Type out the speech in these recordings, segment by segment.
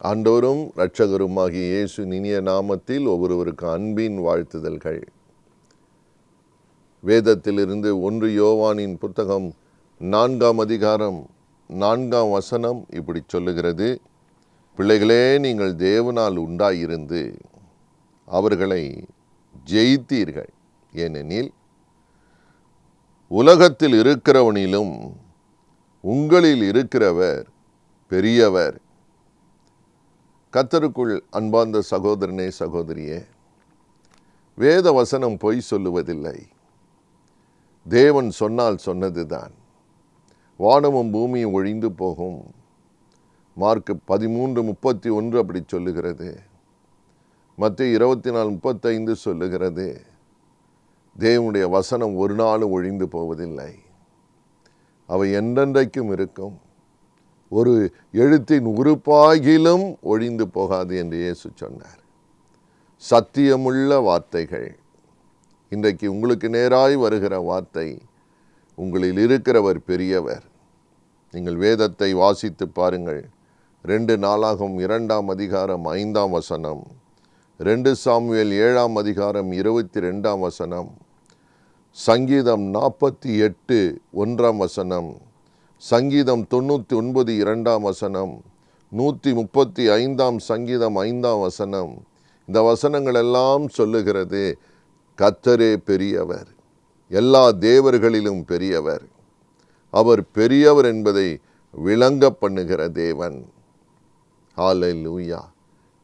ஆண்டவரும் இரட்சகருமாகிய இயேசு இனிய நாமத்தில் ஒவ்வொருவருக்கு அன்பின் வாழ்த்துதல்கள். வேதத்திலிருந்து 1 யோவானின் புத்தகம் 4ஆம் அதிகாரம் 4ஆம் வசனம் இப்படி சொல்லுகிறது: பிள்ளைகளே, நீங்கள் தேவனால் உண்டாயிருந்து அவர்களை ஜெயித்தீர்கள். ஏனெனில் உலகத்தில் இருக்கிறவனிலும் உங்களில் இருக்கிறவர் பெரியவர். கர்த்தருக்குள் அன்பார்ந்த சகோதரனே, சகோதரியே, வேத வசனம் பொய் சொல்லுவதில்லை. தேவன் சொன்னால் சொன்னதுதான். வானமும் பூமியும் ஒழிந்து போகும். மார்க் 13:31 அப்படி சொல்லுகிறது. மத்தேயு 24:35 சொல்லுகிறது. தேவனுடைய வசனம் ஒரு நாளும் ஒழிந்து போவதில்லை. அவை என்றென்றைக்கும் இருக்கும். ஒரு எழுத்தின் உறுப்பாகிலும் ஒழிந்து போகாது என்று இயேசு சொன்னார். சத்தியமுள்ள வார்த்தைகள். இன்றைக்கு உங்களுக்கு நேராய் வருகிற வார்த்தை, உங்களில் இருக்கிறவர் பெரியவர். நீங்கள் வேதத்தை வாசித்து பாருங்கள். 2 நாளாகமம் 2ஆம் அதிகாரம் 5ஆம் வசனம், 2 சாமுவேல் 7ஆம் அதிகாரம் 22ஆம் வசனம், சங்கீதம் 48 1ஆம் வசனம், சங்கீதம் 99 2ஆம் வசனம், 135ஆம் சங்கீதம் 5ஆம் வசனம். இந்த வசனங்கள் எல்லாம் சொல்லுகிறது, கர்த்தரே பெரியவர், எல்லா தேவர்களிலும் பெரியவர். அவர் பெரியவர் என்பதை விளங்க பண்ணுகிற தேவன். ஹல்லேலூயா!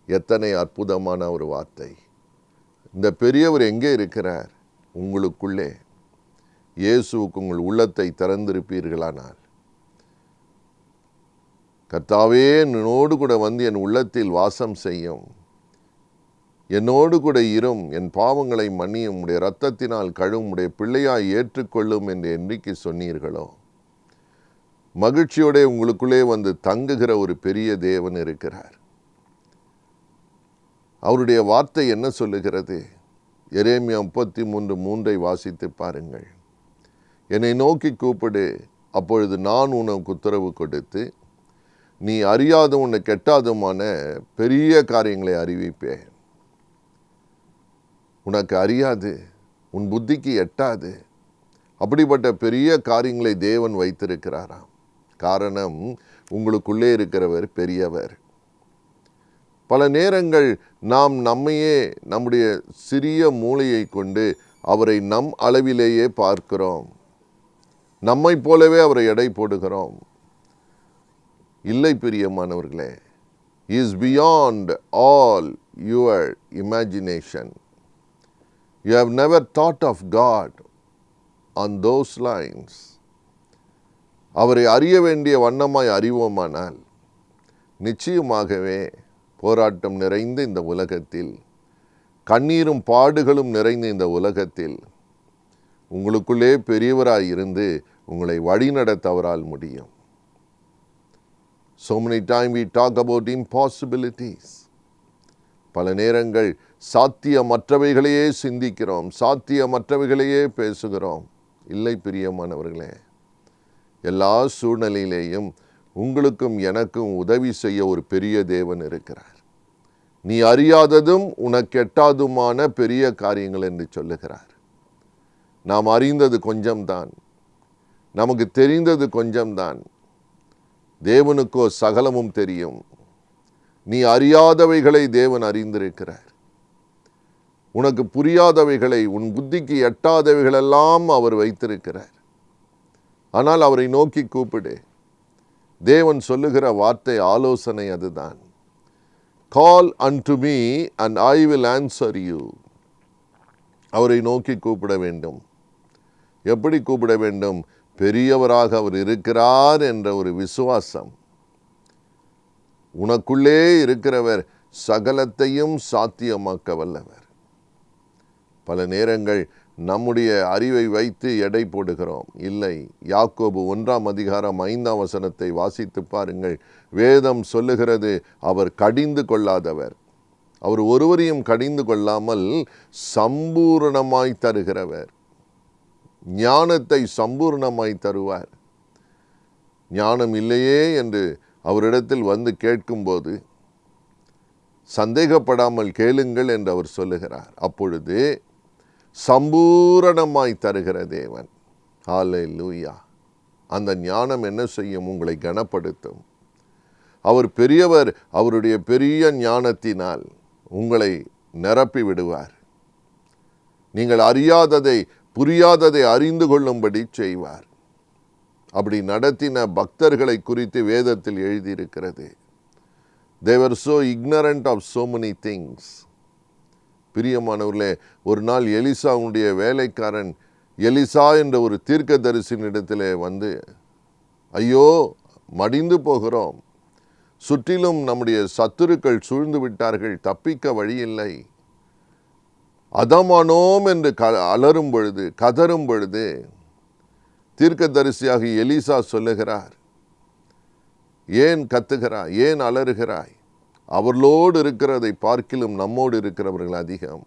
எத்தனை அற்புதமான ஒரு வார்த்தை. இந்த பெரியவர் எங்கே இருக்கிறார்? உங்களுக்குள்ளே. இயேசுவுக்கு உங்கள் உள்ளத்தை திறந்திருப்பீர்களானால், கர்த்தாவே, என்னோடு கூட வந்து என் உள்ளத்தில் வாசம் செய்யும், என்னோடு கூட இரும், என் பாவங்களை மன்னியும், உடைய இரத்தத்தினால் கழுவும், உடைய பிள்ளையாய் ஏற்றுக்கொள்ளும் என்று என்றைக்கு சொன்னீர்களோ, மகிழ்ச்சியோட உங்களுக்குள்ளே வந்து தங்குகிற ஒரு பெரிய தேவன் இருக்கிறார். அவருடைய வார்த்தை என்ன சொல்லுகிறது? எரேமியா 33:3 வாசித்து பாருங்கள். என்னை நோக்கி கூப்பிடு, அப்பொழுது நான் உனக்கு உத்தரவு கொடுத்து, நீ அறியாத உனக்கு எட்டாதுமான பெரிய காரியங்களை அறிவிப்பேன். உனக்கு அறியாது, உன் புத்திக்கு எட்டாது, அப்படிப்பட்ட பெரிய காரியங்களை தேவன் வைத்திருக்கிறாராம். காரணம், உங்களுக்குள்ளே இருக்கிறவர் பெரியவர். பல நேரங்கள் நாம் நம்மையே, நம்முடைய சிறிய மூளையை கொண்டு அவரை நம் அளவிலேயே பார்க்கிறோம். நம்மை போலவே அவரை எடை போடுகிறோம். இல்லை பிரியமானவர்களே, He is beyond all your imagination. You have never thought of God on those lines. அவரை அறிய வேண்டிய வண்ணமாய் அறிவோமானால், நிச்சயமாகவே போராட்டம் நிறைந்த இந்த உலகத்தில், கண்ணீரும் பாடுகளும் நிறைந்த இந்த உலகத்தில், உங்களுக்குள்ளே பெரியவராய் இருந்து உங்களை வழிநடத்த அவரால் முடியும். So many times we talk about impossibilities. பல நேரங்கள் சாத்தியமற்றவைகளையே சிந்திக்கிறோம், சாத்தியமற்றவைகளையே பேசுகிறோம். இல்லை பிரியமானவர்களே, எல்லா சூழ்நிலையிலேயும் உங்களுக்கும் எனக்கும் உதவி செய்ய ஒரு பெரிய தேவன் இருக்கிறார். நீ அறியாததும் உனக்கு எட்டாதுமான பெரிய காரியங்கள் என்று சொல்லுகிறார். நாம் அறிந்தது கொஞ்சம்தான், நமக்கு தெரிந்தது கொஞ்சம்தான். தேவனுக்கோ சகலமும் தெரியும். நீ அறியாதவைகளை தேவன் அறிந்திருக்கிறார். உனக்கு புரியாதவைகளை, உன் புத்திக்கு எட்டாதவைகளெல்லாம் அவர் வைத்திருக்கிறார். ஆனால் அவரை நோக்கி கூப்பிடு. தேவன் சொல்லுகிற வார்த்தை, ஆலோசனை அதுதான். Call unto me and I will answer you. அவரை நோக்கி கூப்பிட வேண்டும். எப்படி கூப்பிட வேண்டும்? பெரியவராக அவர் இருக்கிறார் என்ற ஒரு விசுவாசம். உனக்குள்ளே இருக்கிறவர் சகலத்தையும் சாத்தியமாக்க வல்லவர். பல நேரங்கள் நம்முடைய அறிவை வைத்து எடை போடுகிறோம். இல்லை, யாக்கோபு 1ஆம் அதிகாரம் 5ஆம் வசனத்தை வாசித்து பாருங்கள். வேதம் சொல்லுகிறது, அவர் கடிந்து கொள்ளாதவர். அவர் ஒருவரையும் கடிந்து கொள்ளாமல் சம்பூரணமாய் தருகிறவர். ஞானத்தை சம்பூர்ணமாய் தருவார். ஞானம் இல்லையே என்று அவரிடத்தில் வந்து கேட்கும்போது சந்தேகப்படாமல் கேளுங்கள் என்று அவர் சொல்லுகிறார். அப்பொழுது சம்பூரணமாய் தருகிற தேவன். ஹல்லேலூயா. அந்த ஞானம் என்ன செய்யும்? உங்களை கனப்படுத்தும். அவர் பெரியவர். அவருடைய பெரிய ஞானத்தினால் உங்களை நிரப்பி விடுவார். நீங்கள் அறியாததை புரியாததை அறிந்து கொள்ளும்படி செய்வார். அப்படி நடத்தின பக்தர்களை குறித்து வேதத்தில் எழுதியிருக்கிறது. They were so ignorant of so many things. பிரியமானவர்களே, ஒரு நாள் எலிசாவுடைய வேலைக்காரன் எலிசா என்ற ஒரு தீர்க்கதரிசியினிடத்திலே வந்து, ஐயோ மடிந்து போகிறோம், சுற்றிலும் நம்முடைய சத்துருக்கள் சூழ்ந்து விட்டார்கள், தப்பிக்க வழியில்லை, அதமானோம் என்று அலறும் பொழுது கதறும் பொழுது தீர்க்கதரிசியாக எலிசா சொல்லுகிறார், ஏன் கத்துகிறாய், ஏன் அலறுகிறாய்? அவர்களோடு இருக்கிறதை பார்க்கிலும் நம்மோடு இருக்கிறவர்கள் அதிகம்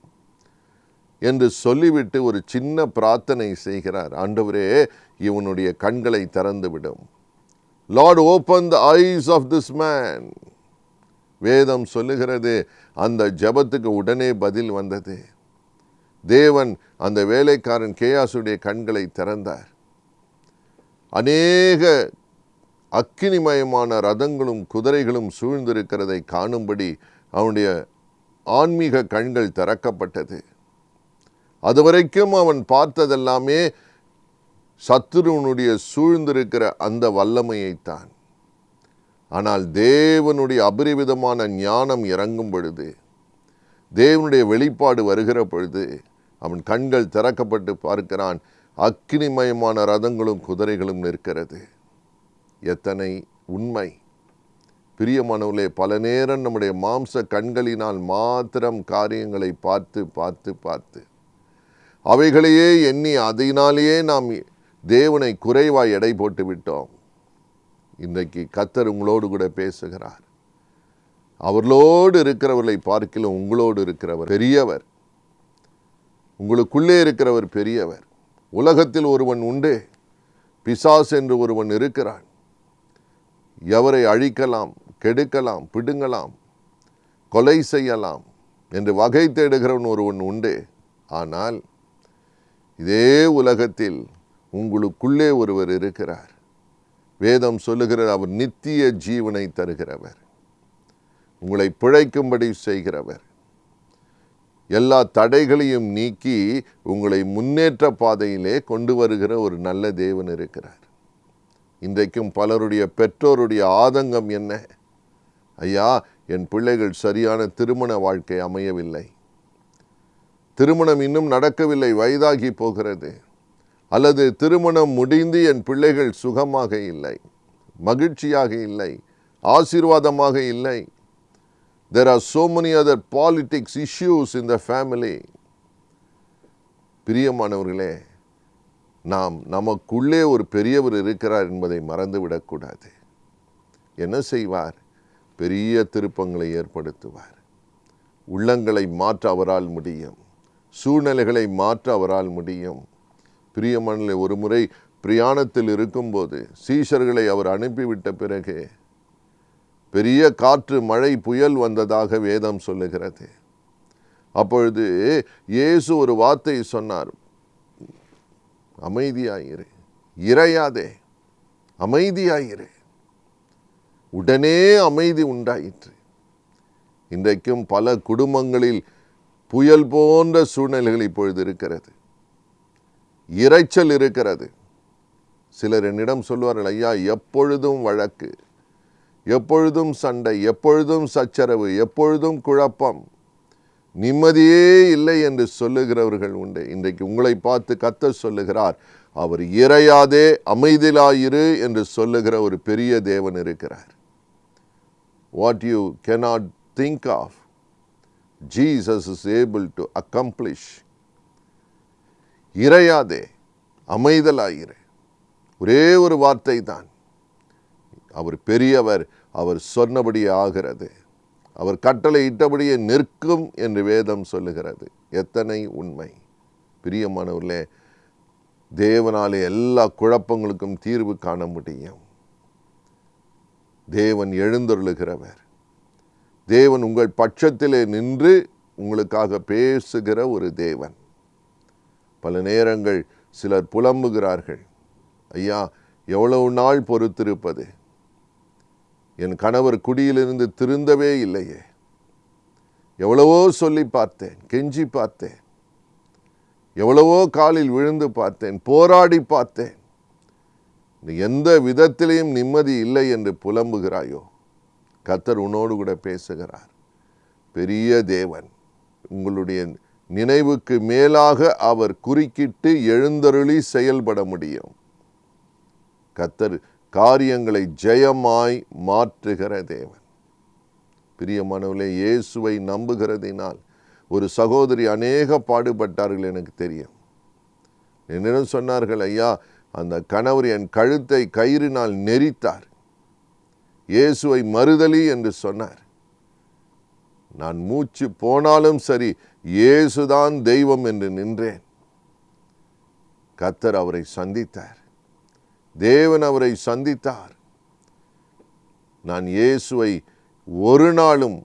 என்று சொல்லிவிட்டு ஒரு சின்ன பிரார்த்தனை செய்கிறார். ஆண்டவரே, இவனுடைய கண்களை திறந்துவிடும். Lord, open the eyes of this man. வேதம் சொல்லுகிறது, அந்த ஜெபத்துக்கு உடனே பதில் வந்தது. தேவன் அந்த வேலைக்காரன் கேயாசுடைய கண்களை திறந்தார். அநேக அக்கினிமயமான ரதங்களும் குதிரைகளும் சூழ்ந்திருக்கிறதை காணும்படி அவனுடைய ஆன்மீக கண்கள் திறக்கப்பட்டது. அதுவரைக்கும் அவன் பார்த்ததெல்லாமே சத்துருவனுடைய சூழ்ந்திருக்கிற அந்த வல்லமையைத்தான். ஆனால் தேவனுடைய அபரிவிதமான ஞானம் இறங்கும் பொழுது, தேவனுடைய வெளிப்பாடு வருகிற பொழுது அவன் கண்கள் திறக்கப்பட்டு பார்க்கிறான். அக்கினிமயமான ரதங்களும் குதிரைகளும் நிற்கிறது. எத்தனை உண்மை! பிரியமானவர்களே, பல நேரம் நம்முடைய மாம்ச கண்களினால் மாத்திரம் காரியங்களை பார்த்து பார்த்து பார்த்து அவைகளையே எண்ணி அதனாலேயே நாம் தேவனை குறைவாய் எடை போட்டு விட்டோம். இன்றைக்கு கர்த்தர் உங்களோடு கூட பேசுகிறார். அவர்களோடு இருக்கிறவர்களை பார்க்கிலும் உங்களோடு இருக்கிறவர் பெரியவர். உங்களுக்குள்ளே இருக்கிறவர் பெரியவர். உலகத்தில் ஒருவன் உண்டு, பிசாசு என்று ஒருவன் இருக்கிறான். எவரை அழிக்கலாம், கெடுக்கலாம், பிடுங்கலாம், கொலை செய்யலாம் என்று வகை தேடுகிறவன் ஒருவன் உண்டு. ஆனால் இதே உலகத்தில் உங்களுக்குள்ளே ஒருவர் இருக்கிறார். வேதம் சொல்லுகிறது, அவர் நித்திய ஜீவனை தருகிறவர், உங்களை பிழைக்கும்படி செய்கிறவர், எல்லா தடைகளையும் நீக்கி உங்களை முன்னேற்ற பாதையிலே கொண்டு வருகிற ஒரு நல்ல தேவன் இருக்கிறார். இன்றைக்கும் பலருடைய பெற்றோருடைய ஆதங்கம் என்ன? ஐயா, என் பிள்ளைகள் சரியான திருமண வாழ்க்கை அமையவில்லை, திருமணம் இன்னும் நடக்கவில்லை, வயதாகி போகிறது, அல்லது திருமணம் முடிந்து என் பிள்ளைகள் சுகமாக இல்லை, மகிழ்ச்சியாக இல்லை, ஆசீர்வாதமாக இல்லை. There are so many other politics issues in the family. பிரியமானவர்களே, நாம் நமக்குள்ளே ஒரு பெரியவர் இருக்கிறார் என்பதை மறந்துவிடக்கூடாது. என்ன செய்வார்? பெரிய திருப்பங்களை ஏற்படுத்துவார். உள்ளங்களை மாற்ற அவரால் முடியும், சூழ்நிலைகளை மாற்ற அவரால் முடியும். பிரியமானவர்களே, ஒரு முறை பிரயாணத்தில் இருக்கும்போது சீஷர்களை அவர் அனுப்பிவிட்ட பிறகு பெரிய காற்று, மழை, புயல் வந்ததாக வேதம் சொல்லுகிறது. அப்பொழுது இயேசு ஒரு வார்த்தை சொன்னார், அமைதியாயிரு, இறையாதே, அமைதியாயிரு. உடனே அமைதி உண்டாயிற்று. இன்றைக்கும் பல குடும்பங்களில் புயல் போன்ற சூழ்நிலைகள் இப்பொழுது இருக்கிறது, இரைச்சல் இருக்கிறது. சிலர் என்னிடம் சொல்வார்கள், ஐயா, எப்பொழுதும் வழக்கு, எப்பொழுதும் சண்டை, எப்பொழுதும் சச்சரவு, எப்பொழுதும் குழப்பம், நிம்மதியே இல்லை என்று சொல்லுகிறவர்கள் உண்டு. இன்றைக்கு உங்களை பார்த்து கர்த்தர் சொல்லுகிறார், அவர் இறையாதே, அமைதியாயிரு என்று சொல்லுகிற ஒரு பெரிய தேவன் இருக்கிறார். What you cannot think of, Jesus is able to accomplish. இறையாதே, அமைதலாயிரு, ஒரே ஒரு வார்த்தை தான். அவர் பெரியவர், அவர் சொன்னபடியே ஆகிறது, அவர் கட்டளை இட்டபடியே நிற்கும் என்று வேதம் சொல்லுகிறது. எத்தனை உண்மை! பிரியமானவர்களே, தேவனாலே எல்லா குழப்பங்களுக்கும் தீர்வு காண முடியும். தேவன் எழுந்தருளுகிறவர். தேவன் உங்கள் பட்சத்திலே நின்று உங்களுக்காக பேசுகிற ஒரு தேவன். பல நேரங்கள் சிலர் புலம்புகிறார்கள், ஐயா எவ்வளவு நாள் பொறுத்திருப்பது, என் கணவர் குடியிலிருந்து திருந்தவே இல்லையே, எவ்வளவோ சொல்லி பார்த்தேன், கெஞ்சி பார்த்தேன், எவ்வளவோ காலில் விழுந்து பார்த்தேன், போராடி பார்த்தேன், எந்த விதத்திலையும் நிம்மதி இல்லை என்று புலம்புகிறாயோ, கர்த்தர் உன்னோடு கூட பேசுகிறார். பெரிய தேவன், உங்களுடைய நினைவுக்கு மேலாக அவர் குறுக்கிட்டு எழுந்தருளி செயல்பட முடியும். கர்த்தர் காரியங்களை ஜெயமாய் மாற்றுகிற தேவன். பிரியமானவர்களே, இயேசுவை நம்புகிறதினால் ஒரு சகோதரி அநேக பாடுபட்டார்கள் எனக்கு தெரியும். என்னிடம் சொன்னார்கள், ஐயா அந்த கணவர் என் கழுத்தை கயிறினால் நெரித்தார், இயேசுவை மறுதலி என்று சொன்னார். நான் மூச்சு போனாலும் சரி இயேசுதான் தெய்வம் என்று நின்றேன். கர்த்தர் அவரை சந்தித்தார், தேவன் அவரை சந்தித்தார். நான் இயேசுவை ஒரு நாளும்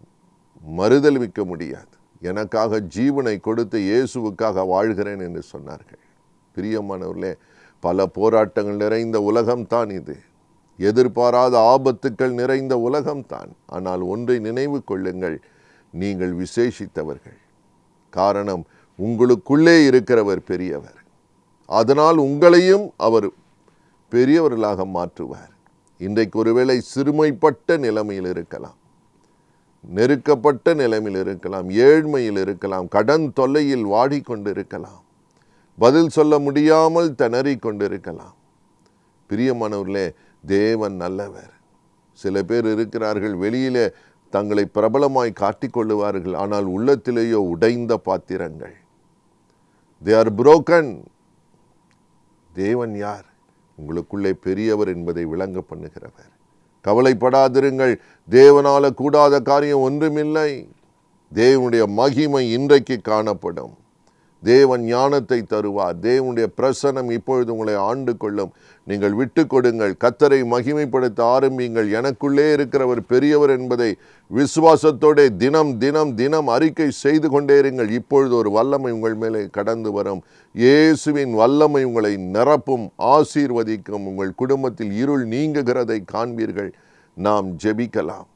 மறுதலிக்க முடியாது, எனக்காக ஜீவனை கொடுத்து இயேசுவுக்காக வாழ்கிறேன் என்று சொன்னார்கள். பிரியமானவர்களே, பல போராட்டங்கள் நிறைந்த உலகம்தான் இது, எதிர்பாராத ஆபத்துக்கள் நிறைந்த உலகம்தான். ஆனால் ஒன்றை நினைவு கொள்ளுங்கள், நீங்கள் விசேஷித்தவர்கள். காரணம், உங்களுக்குள்ளே இருக்கிறவர் பெரியவர். அதனால் உங்களையும் அவர் பெரியவர்களாக மாற்றுவார். இன்றைக்கு ஒருவேளை சிறுமைப்பட்ட நிலைமையில் இருக்கலாம், நெருக்கப்பட்ட நிலைமையில் இருக்கலாம், ஏழ்மையில் இருக்கலாம், கடன் தொல்லையில் வாடிக்கொண்டிருக்கலாம், பதில் சொல்ல முடியாமல் திணறி கொண்டிருக்கலாம். பிரியமானவர்களே, தேவன் நல்லவர். சில பேர் இருக்கிறார்கள், வெளியிலே தங்களை பிரபலமாய் காட்டிக்கொள்ளுவார்கள், ஆனால் உள்ளத்திலேயோ உடைந்த பாத்திரங்கள். they are broken. தேவன் யார்? உங்களுக்குள்ளே பெரியவர் என்பதை விளங்க பண்ணுகிறவர். கவலைப்படாதிருங்கள், தேவனால கூடாத காரியம் ஒன்றுமில்லை. தேவனுடைய மகிமை இன்றைக்கு காணப்படும். தேவன் ஞானத்தை தருவார். தேவனுடைய பிரசன்னம் இப்பொழுது உங்களை ஆண்டு கொள்ளும். நீங்கள் விட்டு கொடுங்கள், கர்த்தரை மகிமைப்படுத்த ஆரம்பியுங்கள். எனக்குள்ளே இருக்கிறவர் பெரியவர் என்பதை விசுவாசத்தோட தினம் தினம் தினம் அறிக்கை செய்து கொண்டே இருங்கள். இப்பொழுது ஒரு வல்லமை உங்கள் மேலே கடந்து வரும். இயேசுவின் வல்லமை உங்களை நிரப்பும், ஆசீர்வதிக்கும். உங்கள் குடும்பத்தில் இருள் நீங்குகிறதை காண்பீர்கள். நாம் ஜெபிக்கலாம்.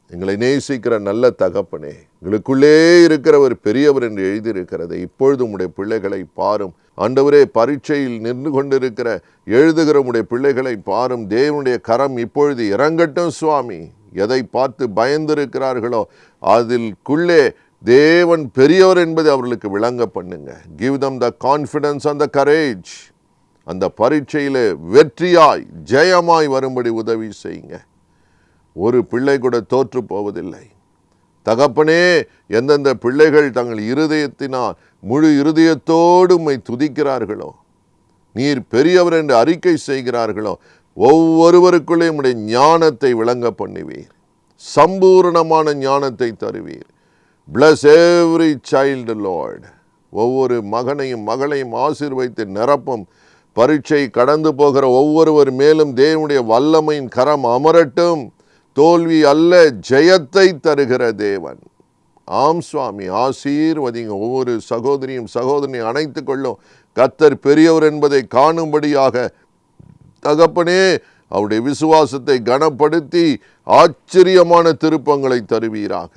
எங்களை நேசிக்கிற நல்ல தகப்பனே, எங்களுக்குள்ளே இருக்கிறவர் பெரியவர் என்று எழுதியிருக்கிறதை இப்பொழுது உம்முடைய பிள்ளைகளை பாரும். ஆண்டவரே, பரீட்சையில் நின்று கொண்டிருக்கிற எழுதுகிற உம்முடைய பிள்ளைகளை பாரும். தேவனுடைய கரம் இப்பொழுது இறங்கட்டும் சுவாமி. எதை பார்த்து பயந்திருக்கிறார்களோ அதில்குள்ளே தேவன் பெரியவர் என்பதை அவர்களுக்கு விளங்க பண்ணுங்க. Give them the confidence and the courage. அந்த பரீட்சையிலே வெற்றியாய் ஜெயமாய் வரும்படி உதவி செய்யுங்க. ஒரு பிள்ளை கூட தோற்று போவதில்லை. தகப்பனே, எந்தெந்த பிள்ளைகள் தங்கள் இருதயத்தினால் முழு இருதயத்தோடு உம்மை துதிக்கிறார்களோ, நீர் பெரியவர் என்று அறிக்கை செய்கிறார்களோ, ஒவ்வொருவருக்குள்ளே உம்முடைய ஞானத்தை விளங்க பண்ணுவீர். சம்பூர்ணமான ஞானத்தை தருவீர். Bless every child, Lord. ஒவ்வொரு மகனையும் மகளையும் ஆசீர்வதித்து நிரப்பும். பரீட்சை கடந்து போகிற ஒவ்வொருவர் மேலும் தேவனுடைய வல்லமையின் கரம் அமரட்டும். தோல்வி அல்ல, ஜெயத்தை தருகிற தேவன். ஆம் சுவாமி, ஆசீர்வதிங்க. ஒவ்வொரு சகோதரியும் சகோதரனையும் அணைத்து கொள்ளும். கர்த்தர் பெரியவர் என்பதை காணும்படியாக தகப்பனே அவருடைய விசுவாசத்தை கனப்படுத்தி ஆச்சரியமான திருப்பங்களை தருவீராக.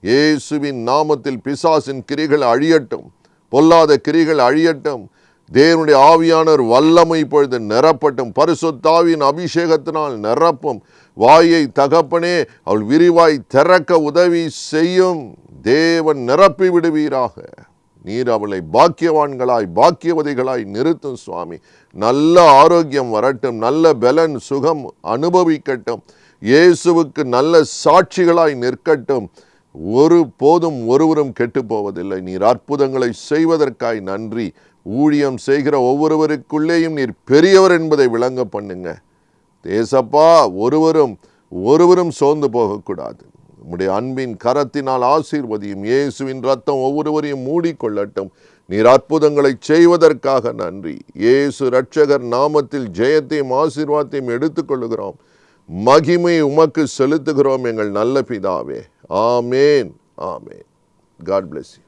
இயேசுவின் நாமத்தில் பிசாசின் கிரிகள் அழியட்டும், பொல்லாத கிரிகள் அழியட்டும். தேவனுடைய ஆவியானவர் வல்லமை பொழுது நிரப்பட்டும். பரிசுத்தாவின் அபிஷேகத்தினால் நிரப்பும். வாயை தகப்பனே அவள் விரிவாய் திறக்க உதவி செய்யும். தேவன் நிரப்பி விடுவீராக. நீர் அவளை பாக்கியவான்களாய் பாக்கியவதிகளாய் நிறுத்தும் சுவாமி. நல்ல ஆரோக்கியம் வரட்டும், நல்ல பலன் சுகம் அனுபவிக்கட்டும். இயேசுவுக்கு நல்ல சாட்சிகளாய் நிற்கட்டும். ஒரு போதும் ஒருவரும் கெட்டு போவதில்லை. நீர் அற்புதங்களை செய்வதற்காய் நன்றி. ஊழியம் செய்கிற ஒவ்வொருவருக்குள்ளேயும் நீர் பெரியவர் என்பதை விளங்க பண்ணுங்க. ஏசப்பா, ஒருவரும் சோர்ந்து போகக்கூடாது. உம்முடைய அன்பின் கரத்தினால் ஆசீர்வதியும். இயேசுவின் ரத்தம் ஒவ்வொருவரையும் மூடிக்கொள்ளட்டும். நீர் அற்புதங்களை செய்வதற்காக நன்றி. இயேசு இரட்சகர் நாமத்தில் ஜெயத்தையும் ஆசீர்வாதத்தையும் எடுத்துக்கொள்ளுகிறோம். மகிமை உமக்கு செலுத்துகிறோம் எங்கள் நல்ல பிதாவே. ஆமேன். ஆமேன். God bless you.